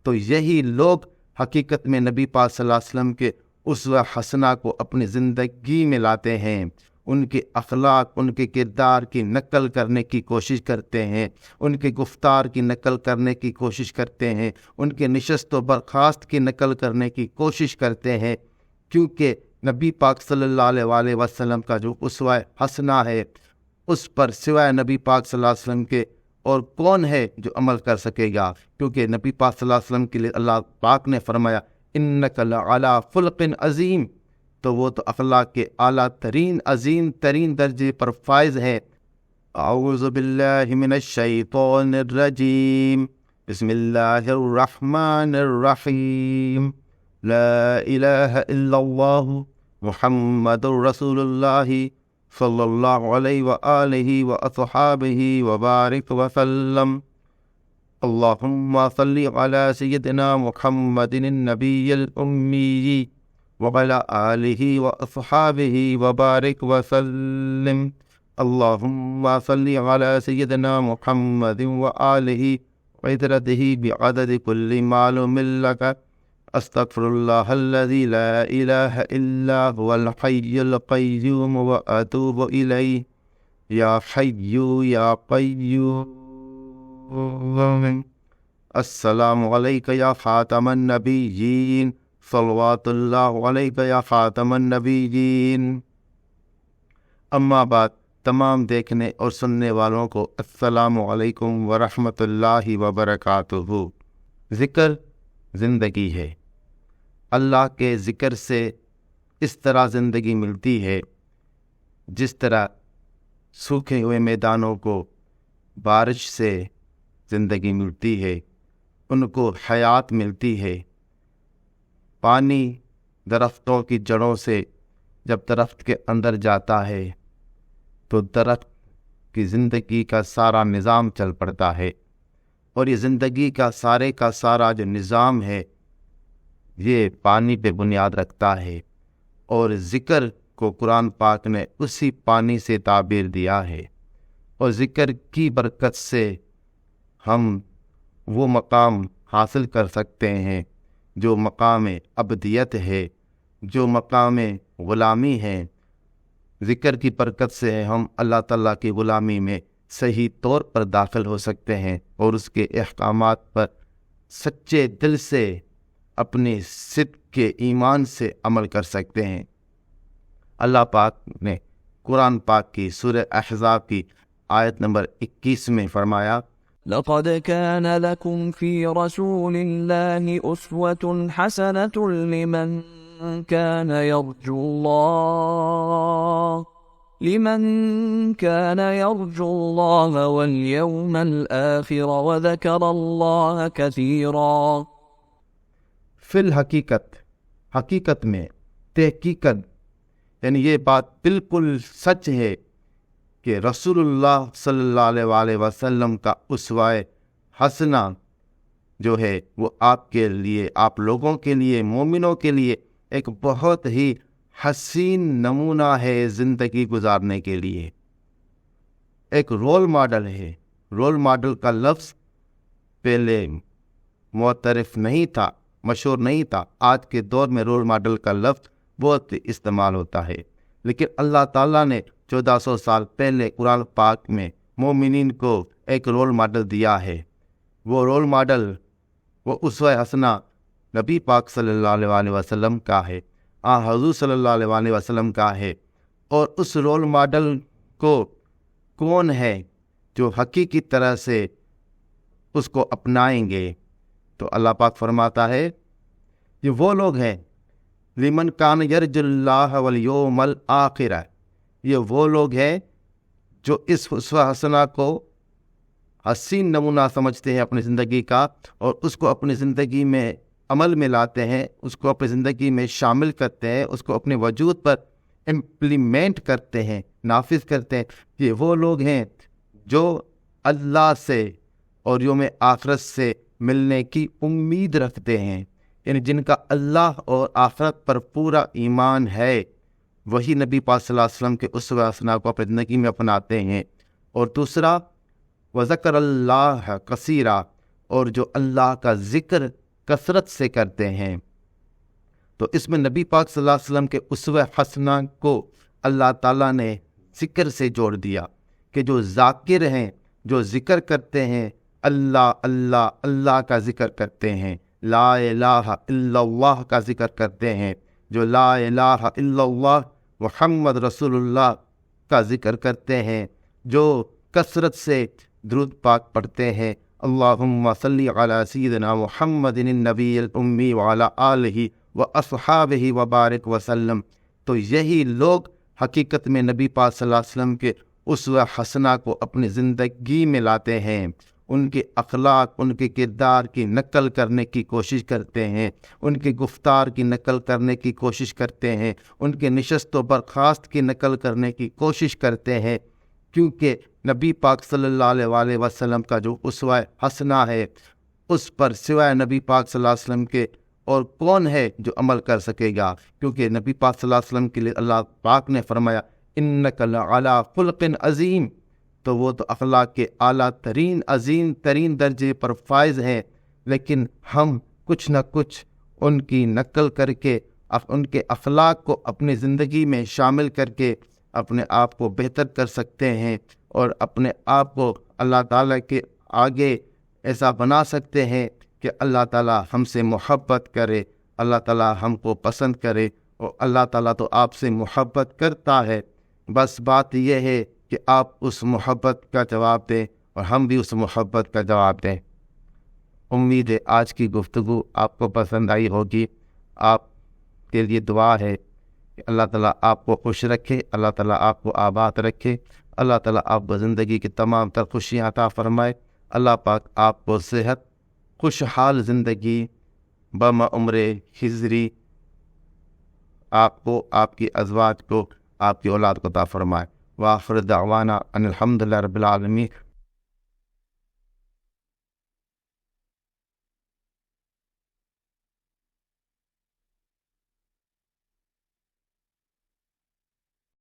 تو یہی لوگ حقیقت میں نبی پاک صلی اللہ علیہ وسلم کے اسوہ حسنہ کو اپنی زندگی میں لاتے ہیں، ان کے اخلاق، ان کے کردار کی نقل کرنے کی کوشش کرتے ہیں، ان کے گفتار کی نقل کرنے کی کوشش کرتے ہیں، ان کے نشست و برخاست کی نقل کرنے کی کوشش کرتے ہیں، کیونکہ نبی پاک صلی اللہ علیہ وآلہ وسلم کا جو اسوہ حسنہ ہے اس پر سوائے نبی پاک صلی اللہ علیہ وسلم کے اور کون ہے جو عمل کر سکے گا، کیونکہ نبی پاک صلی اللہ علیہ وسلم کے لیے اللہ پاک نے فرمایا انک لعلی خلق عظیم، تو وہ تو اخلاق کے اعلیٰ ترین عظیم ترین درجے پر فائز ہے۔ اعوذ باللہ من الشیطان الرجیم، بسم اللہ الرحمن الرحیم، لا الہ الا اللہ محمد رسول اللہ صلی اللہ علیہ وآلہ واصحابہ وبارک وسلم، اللہم صلی علی سیدنا محمد النبی الامی وعلی آلہ واصحابہ وبارک وسلم، اللہم صلی علی سیدنا محمد وآلہ وعترتہ بعدد کل معلوم لک، استغفر اللہ الذی لا الہ الا هو الحی القیوم واتوب الیہ، یا حی یا قیوم۔ السلام علیک یا خاتم النبیین، صلوات اللہ علیک یا خاتم النبیین۔ اما بعد، تمام دیکھنے اور سننے والوں کو السلام علیکم ورحمۃ اللہ وبرکاتہ۔ ذکر زندگی ہے، اللہ کے ذکر سے اس طرح زندگی ملتی ہے جس طرح سوکھے ہوئے میدانوں کو بارش سے زندگی ملتی ہے، ان کو حیات ملتی ہے۔ پانی درختوں کی جڑوں سے جب درخت کے اندر جاتا ہے تو درخت کی زندگی کا سارا نظام چل پڑتا ہے، اور یہ زندگی کا سارا جو نظام ہے یہ پانی پہ بنیاد رکھتا ہے، اور ذکر کو قرآن پاک نے اسی پانی سے تعبیر دیا ہے، اور ذکر کی برکت سے ہم وہ مقام حاصل کر سکتے ہیں جو مقام ابدیت ہے، جو مقام غلامی ہے۔ ذکر کی برکت سے ہم اللہ تعالیٰ کی غلامی میں صحیح طور پر داخل ہو سکتے ہیں، اور اس کے احکامات پر سچے دل سے اپنی صدق کے ایمان سے عمل کر سکتے ہیں۔ اللہ پاک نے قرآن پاک کی سورہ احزاب کی آیت نمبر 21 میں فرمایا، لقد كان لكم في رسول الله أسوة حسنة لمن كان يرجو الله واليوم الآخر وذكر الله كثيرا۔ فی الحقیقت، حقیقت میں، تحقیقت، یعنی یہ بات بالکل سچ ہے کہ رسول اللہ صلی اللہ علیہ وآلہ وسلم کا اسوہ حسنہ جو ہے وہ آپ کے لیے، آپ لوگوں کے لیے، مومنوں کے لیے ایک بہت ہی حسین نمونہ ہے زندگی گزارنے کے لیے، ایک رول ماڈل ہے۔ رول ماڈل کا لفظ پہلے معترف نہیں تھا، مشہور نہیں تھا، آج کے دور میں رول ماڈل کا لفظ بہت استعمال ہوتا ہے، لیکن اللہ تعالیٰ نے 1400 سال پہلے قرآن پاک میں مومنین کو ایک رول ماڈل دیا ہے۔ وہ رول ماڈل، وہ اسوہ حسنہ نبی پاک صلی اللہ علیہ وآلہ وسلم کا ہے، حضور صلی اللہ علیہ وآلہ وسلم کا ہے۔ اور اس رول ماڈل کو کون ہے جو حقیقی طرح سے اس کو اپنائیں گے؟ تو اللہ پاک فرماتا ہے یہ وہ لوگ ہیں لمن کان یرجو اللہ والیوم الآخر، یہ وہ لوگ ہیں جو اس اسوہ حسنہ کو حسین نمونہ سمجھتے ہیں اپنی زندگی کا، اور اس کو اپنی زندگی میں عمل میں لاتے ہیں، اس کو اپنی زندگی میں شامل کرتے ہیں، اس کو اپنے وجود پر امپلیمنٹ کرتے ہیں، نافذ کرتے ہیں۔ یہ وہ لوگ ہیں جو اللہ سے اور یوم آخرت سے ملنے کی امید رکھتے ہیں، یعنی جن کا اللہ اور آخرت پر پورا ایمان ہے، وہی نبی پاک صلی اللہ علیہ وسلم کے اسوہ حسنہ کو اپنی زندگی میں اپناتے ہیں۔ اور دوسرا وذکر اللہ کثیرا، اور جو اللہ کا ذکر کثرت سے کرتے ہیں۔ تو اس میں نبی پاک صلی اللہ علیہ وسلم کے اسوہ حسنہ کو اللہ تعالیٰ نے ذکر سے جوڑ دیا کہ جو ذاکر ہیں، جو ذکر کرتے ہیں، اللہ اللہ اللہ کا ذکر کرتے ہیں، لا الہ الا اللہ کا ذکر کرتے ہیں، جو لا الہ الا اللہ محمد رسول اللہ کا ذکر کرتے ہیں، جو کثرت سے درود پاک پڑھتے ہیں، اللہم صلی علی سیدنا محمد النبی الامی وعلی آلہ واصحابہ وبارک وسلم، تو یہی لوگ حقیقت میں نبی پاک صلی اللہ علیہ وسلم کے اسوہ حسنہ کو اپنی زندگی میں لاتے ہیں، ان کے اخلاق، ان کے کردار کی نقل کرنے کی کوشش کرتے ہیں، ان کے گفتار کی نقل کرنے کی کوشش کرتے ہیں، ان کے نشست و برخاست کی نقل کرنے کی کوشش کرتے ہیں، کیونکہ نبی پاک صلی اللہ علیہ وآلہ وسلم کا جو اسوہ حسنہ ہے، اس پر سوائے نبی پاک صلی اللہ علیہ وسلم کے اور کون ہے جو عمل کر سکے گا، کیونکہ نبی پاک صلی اللہ علیہ وسلم کے لیے اللہ پاک نے فرمایا انک لعلی خلق عظیم، تو وہ تو اخلاق کے اعلیٰ ترین عظیم ترین درجے پر فائز ہیں، لیکن ہم کچھ نہ کچھ ان کی نقل کر کے ان کے اخلاق کو اپنی زندگی میں شامل کر کے اپنے آپ کو بہتر کر سکتے ہیں، اور اپنے آپ کو اللہ تعالیٰ کے آگے ایسا بنا سکتے ہیں کہ اللہ تعالیٰ ہم سے محبت کرے، اللہ تعالیٰ ہم کو پسند کرے، اور اللہ تعالیٰ تو آپ سے محبت کرتا ہے، بس بات یہ ہے کہ آپ اس محبت کا جواب دیں اور ہم بھی اس محبت کا جواب دیں۔ امید ہے آج کی گفتگو آپ کو پسند آئی ہوگی۔ آپ کے لیے دعا ہے کہ اللہ تعالیٰ آپ کو خوش رکھے، اللہ تعالیٰ آپ کو آباد رکھے، اللہ تعالیٰ آپ کو زندگی کی تمام تر خوشیاں عطا فرمائے، اللہ پاک آپ کو صحت، خوشحال زندگی بمعمر خضری آپ کو، آپ کی ازواج کو، آپ کی اولاد کو عطا فرمائے۔ وآخر دعوانا ان الحمد للہ رب العالمین۔